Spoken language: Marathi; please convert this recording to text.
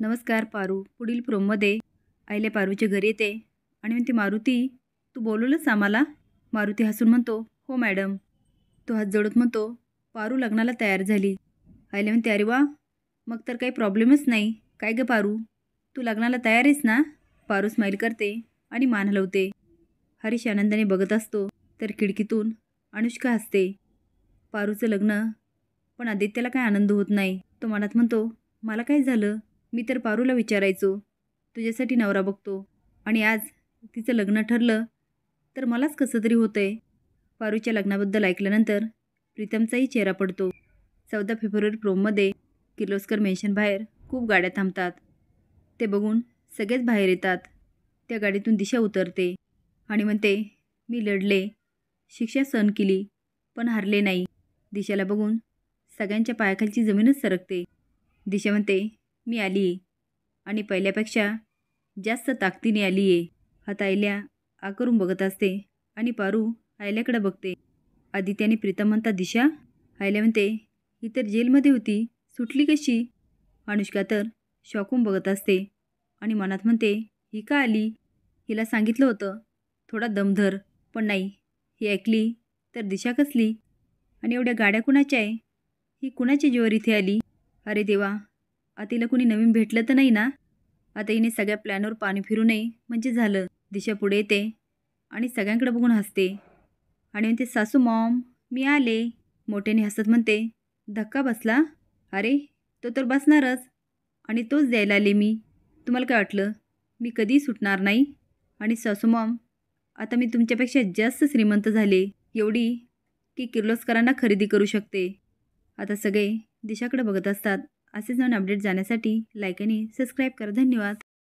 नमस्कार पारू. पुढील प्रोममध्ये आईल्या पारूच्या घरी येते आणि म्हणते, मारुती तू बोलवलंस आम्हाला? मारुती हसून म्हणतो, हो मॅडम. तो हात जोडत म्हणतो, पारू लग्नाला तयार झाली. आईला म्हणते, अरे वा, मग तर काही प्रॉब्लेमच नाही. काय ग पारू, तू लग्नाला तयार आहेस ना? पारू स्माईल करते आणि मान हलवते. हरीश आनंदाने बघत असतो तर खिडकीतून अनुष्का हसते. पारूचं लग्न, पण आदित्याला काय आनंद होत नाही. तो मनात म्हणतो, मला काय झालं? मी तर पारूला विचारायचो, तुझ्यासाठी नवरा बघतो, आणि आज तिचं लग्न ठरलं तर मलाच कसं तरी होतंय. पारूच्या लग्नाबद्दल ऐकल्यानंतर प्रीतमचाही चेहरा पडतो. 14 फेब्रुवारी प्रोममध्ये किर्लोस्कर मेन्शन बाहेर खूप गाड्या थांबतात. ते बघून सगळेच बाहेर येतात. त्या गाडीतून दिशा उतरते आणि म्हणते, मी लढले, शिक्षा सहन केली, पण हारले नाही. दिशाला बघून सगळ्यांच्या पायाखालची जमीनच सरकते. दिशा म्हणते, मी आली आहे, आणि पहिल्यापेक्षा जास्त ताकदीने आली आहे. आता आयल्या आकरून बघत असते आणि पारू आयल्याकडे बघते. आदित्य आणि प्रीतम म्हणतात, दिशा? आयल्या म्हणते, ही तर जेलमध्ये होती, सुटली कशी? अनुष्का तर शॉकून बघत असते आणि मनात म्हणते, ही का आली? हिला सांगितलं होतं थोडा दम धर, पण नाही, ही ऐकली तर दिशा कसली? आणि एवढ्या गाड्या कुणाच्या आहे? ही कुणाच्या जीवावर इथे आली? अरे देवा, आता हिला कुणी नवीन भेटलं तर नाही ना? आता हिने सगळ्या प्लॅनवर पाणी फिरू नये म्हणजे झालं. दिशा पुढे येते आणि सगळ्यांकडे बघून हसते आणि म्हणते, सासू मॉम, मी आले. मोठ्याने हसत म्हणते, धक्का बसला? अरे तो तर बसणारच, आणि तोच द्यायला आले मी. तुम्हाला काय वाटलं मी कधीही सुटणार नाही? आणि सासू मॉम, आता मी तुमच्यापेक्षा जास्त श्रीमंत झाले, एवढी की किर्लोस्करांना खरेदी करू शकते. आता सगळे दिशाकडे बघत असतात. असेच नवीन अपडेट जाण्यासाठी लाईक आणि सबस्क्राईब करा. धन्यवाद.